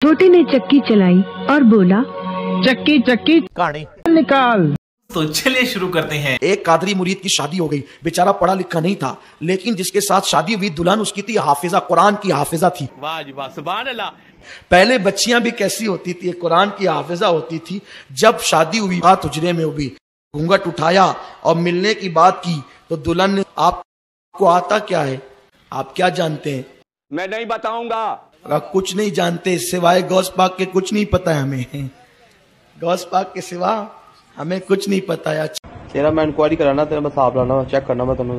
छोटे ने चक्की चलाई और बोला, चक्की चक्की कहानी निकाल। तो चलिए शुरू करते हैं। एक कादरी मुरीद की शादी हो गई, बेचारा पढ़ा लिखा नहीं था, लेकिन जिसके साथ शादी हुई दुल्हन उसकी थी हाफिजा, कुरान की हाफिजा थी। वाह जी वाह, सुभान अल्लाह। पहले बच्चियां भी कैसी होती थी, कुरान की हाफिजा होती थी। जब शादी हुई, बात हुजरे में हुई, घूंघट उठाया और मिलने की बात की तो दुल्हन ने, आपको आता क्या है, आप क्या जानते हैं? मैं नहीं बताऊंगा। कुछ नहीं जानते सिवाय गौस पाक के, कुछ नहीं पता है हमें, गौस पाक के सिवा हमें कुछ नहीं पता है। तेरा मैं इंक्वायरी कराना, तेरा मैं हिसाब लाना, चेक करना मैं तेनों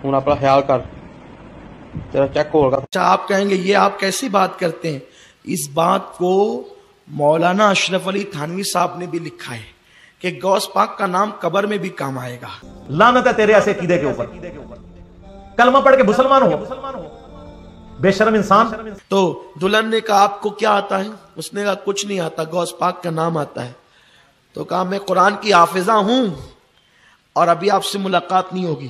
हूं अपना ख्याल कर, तेरा चेक होगा। अच्छा, आप कहेंगे ये आप कैसी बात करते हैं? इस बात को मौलाना अशरफ अली थानवी साहब ने भी लिखा है कि गौस पाक का नाम कब्र में भी काम आएगा। लानत है तेरे ऐसे अकीदे के ऊपर, कलमा पढ़ के मुसलमान हो, बेशरम इंसान। तो दुल्हन ने कहा आपको क्या आता है? उसने कहा कुछ नहीं आता, गौस पाक का नाम आता है। तो कहा मैं कुरान की हाफिजा हूं और अभी आपसे मुलाकात नहीं होगी,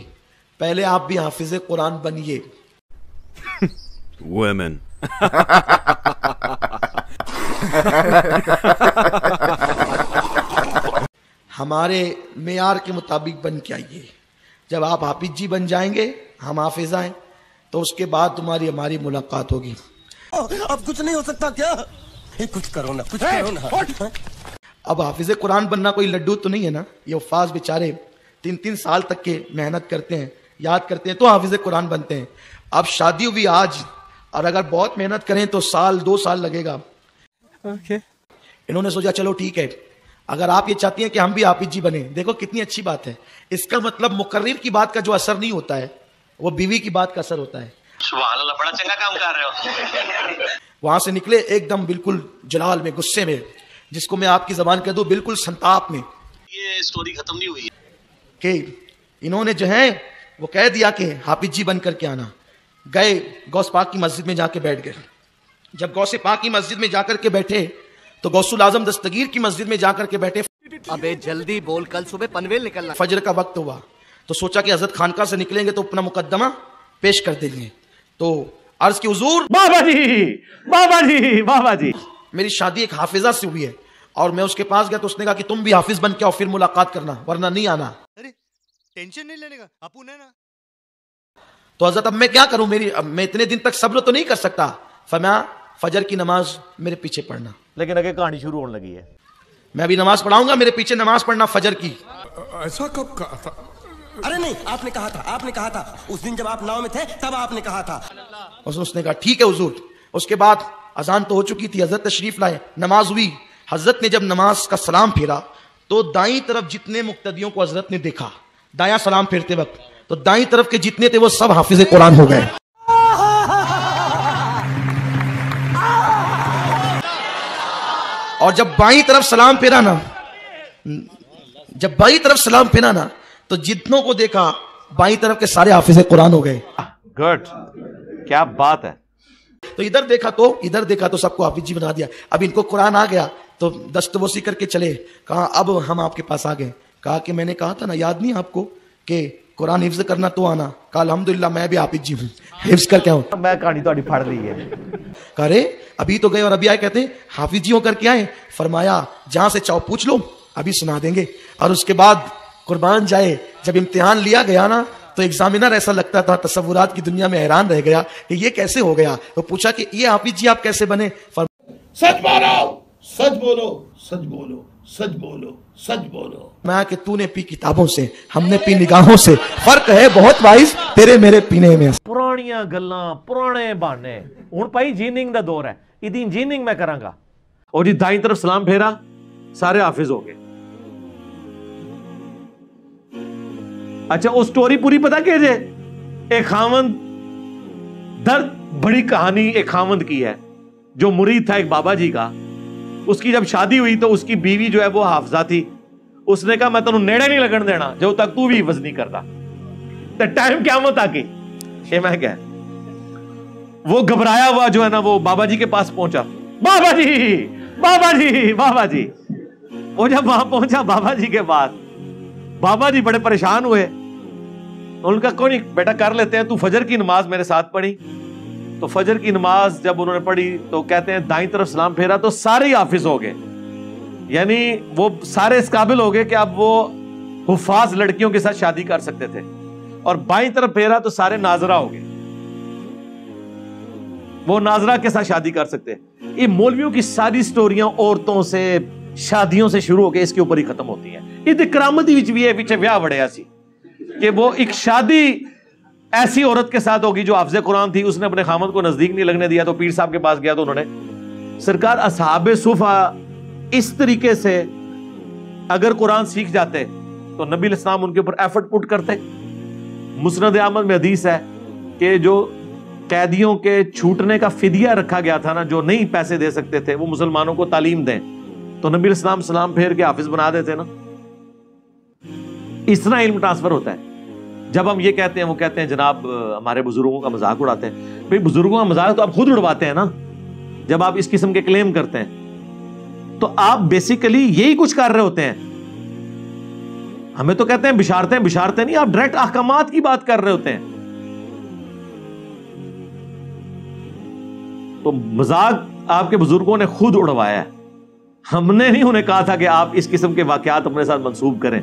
पहले आप भी हाफिज कुरान बनिए। Women. हमारे मेयार के मुताबिक बन के आइए। जब आप हाफिज जी बन जाएंगे, हम हाफिजा हैं, तो उसके बाद तुम्हारी हमारी मुलाकात होगी। अब कुछ नहीं हो सकता क्या? कुछ करो ना, कुछ करो ना। अब हाफिज कुरान बनना कोई लड्डू तो नहीं है ना। ये उफ़ाज बेचारे 3-3 साल तक के मेहनत करते हैं, याद करते हैं, तो हाफिज कुरान बनते हैं। अब शादी हुई आज, और अगर बहुत मेहनत करें तो 1-2 साल लगेगा। इन्होंने सोचा चलो ठीक है, अगर आप ये चाहती हैं कि हम भी हाफिज जी बने, देखो कितनी अच्छी बात है। इसका मतलब मुकर्रिर की बात का जो असर नहीं होता है, वो बीवी की बात का असर होता है। सुभान अल्लाह, बड़ा चंगा काम कर रहे हो। वहां से निकले एकदम बिल्कुल जलाल में, गुस्से में, जिसको मैं आपकी जबान कह दूं बिल्कुल संताप में। ये स्टोरी खत्म नहीं हुई है कि इन्होंने जो है वो कह दिया कि हाफिज जी बन करके आना। गए गौस पाक की मस्जिद में जाके बैठ गए। जब गौसे पाक की मस्जिद में जाकर के बैठे तो गौसुल आजम दस्तगीर की मस्जिद में जाकर के बैठे। अबे जल्दी बोल, कल सुबह पनवेल निकलना। फजर का वक्त हुआ तो सोचा कि हजरत खानका से निकलेंगे तो अपना मुकद्दमा पेश कर देंगे। तो अर्ज की हुजूर, बाबा जी बाबा जी बाबा जी, मेरी शादी एक हाफिजा से हुई है और मैं उसके पास गया तो उसने कहा कि तुम भी हाफिज बन के आओ, फिर मुलाकात करना, वरना नहीं आना। अरे टेंशन नहीं लेने का, अपुन है ना। तो हजरत अब मैं क्या करूं, मैं इतने दिन तक सब्र तो नहीं कर सकता। फरमाया फजर की नमाज मेरे पीछे पढ़ना। लेकिन आगे कहानी शुरू होने लगी है। मैं भी नमाज पढ़ाऊंगा, मेरे पीछे नमाज पढ़ना फजर की। ऐसा कब कहा था? अरे नहीं, आपने कहा था, आपने कहा था उस दिन जब आप नाव में थे, तब आपने कहा था। उसने कहा ठीक है हुजूर। उसके बाद अजान तो हो चुकी थी, हजरत तशरीफ लाए, नमाज हुई। हजरत ने जब नमाज का सलाम फेरा तो दाईं तरफ जितने मुक्तदियों को हजरत ने देखा, दायां सलाम फेरते वक्त, तो दाईं तरफ के जितने थे वो सब हाफिज कुरान हो गए। और जब बाईं तरफ सलाम फेरा ना, तो जितनों को देखा बाईं तरफ के सारे हाफिज कुरान हो गए। गुड, क्या बात है। तो इधर देखा तो सबको हाफिज जी बना दिया। अब इनको कुरान आ गया तो दस्तबोसी करके चले। कहा अब हम आपके पास आ गए। कहा कि मैंने कहा था ना, याद नहीं आपको कि कुरान हिफ्ज करना तो आना। कहा अल्हम्दुलिल्लाह मैं भी हाफिज जी हूँ, हिफ्ज करके आऊँ। मैं कहानी तो फाड़ ली है। कह रहे अभी तो गए और अभी आए, कहते हैं हाफिज जी होकर के आए। फरमाया जहां से चाहो पूछ लो, अभी सुना देंगे। और उसके बाद कुर्बान जाए, जब इम्तिहान लिया गया ना तो एग्जामिनर ऐसा लगता था, तसव्वुरात की दुनिया में हैरान रह गया कि ये कैसे हो गया। तो पूछा कि ये हाफिज जी आप कैसे बने? सच बोलो, सच बोलो, सच बोलो, सच बोलो, सच बोलो। मैं कि तूने पी किताबों से, हमने पी निगाहों से, फर्क है बहुत वाइज तेरे मेरे पीने में। पुरानियां गल्लां, पुराने बहाने। हुण भाई इंजीनियरिंग दा दौर है, इदी इंजीनियरिंग मैं करांगा। और जी दाईं तरफ सलाम फेरा, सारे हाफिज हो गए। अच्छा, वो स्टोरी पूरी पता क्या जे? एक खावंद, दर्द बड़ी कहानी एक खावंद की है, जो मुरीद था एक बाबा जी का। उसकी जब शादी हुई तो उसकी बीवी जो है वो हाफिजा थी। उसने कहा मैं तेनू नेड़े नहीं लगन देना जब तक तू भी हिफ्ज नहीं करता। तो टाइम क़यामत आ गई। ये मैं क्या, वो घबराया हुआ जो है ना वो बाबा जी के पास पहुंचा। बाबा जी बाबा जी बाबा जी। वो जब वहां पहुंचा बाबा जी के पास, बाबा जी बड़े परेशान हुए। उनका कोई नहीं बेटा, कर लेते हैं, तू फजर की नमाज मेरे साथ पढ़ी। تو فجر کی نماز جب انہوں نے پڑھی تو کہتے ہیں دائیں طرف سلام پھیرا تو سارے ہی حافظ ہو گئے، یعنی وہ سارے اس قابل ہو گئے کہ اب وہ حفاظ لڑکیوں کے ساتھ شادی کر سکتے تھے، اور بائیں طرف پھیرا تو سارے ناظرہ ہو گئے، وہ ناظرہ کے ساتھ شادی کر سکتے۔ یہ مولویوں کی ساری سٹوریاں عورتوں سے، شادیوں سے شروع ہو کے اس کے اوپر ہی ختم ہوتی ہیں۔ یہ کرامتی وچ بھی ہے پیچھے ویاہ بڑھیا سی کہ وہ ایک شادی ایسی عورت کے ساتھ ہوگی جو حافظ قرآن تھی، اس نے اپنے خامد کو نزدیک نہیں لگنے دیا، تو پیر صاحب کے پاس گیا تو انہوں نے سرکار اصحاب صفا اس طریقے سے اگر قرآن سیکھ جاتے تو نبی علیہ السلام ان کے اوپر ایفرٹ پٹ کرتے۔ مسند احمد میں حدیث ہے کہ جو قیدیوں کے چھوٹنے کا فدیہ رکھا گیا تھا نا، جو نہیں پیسے دے سکتے تھے، وہ مسلمانوں کو تعلیم دیں، تو نبی علیہ السلام سلام پھیر کے حافظ بنا دیتے نا۔ اس طرح علم ٹرانسفر ہوتا ہے۔ جب ہم یہ کہتے ہیں، وہ کہتے ہیں جناب ہمارے بزرگوں کا مذاق اڑاتے ہیں، بھئی بزرگوں کا مذاق تو آپ خود اڑواتے ہیں نا، جب آپ اس قسم کے کلیم کرتے ہیں تو آپ بیسیکلی یہی کچھ کر رہے ہوتے ہیں۔ ہمیں تو کہتے ہیں بشارتیں بشارتیں نہیں، آپ ڈائریکٹ احکامات کی بات کر رہے ہوتے ہیں۔ تو مذاق آپ کے بزرگوں نے خود اڑوایا ہے، ہم نے نہیں انہیں کہا تھا کہ آپ اس قسم کے واقعات اپنے ساتھ منسوب کریں۔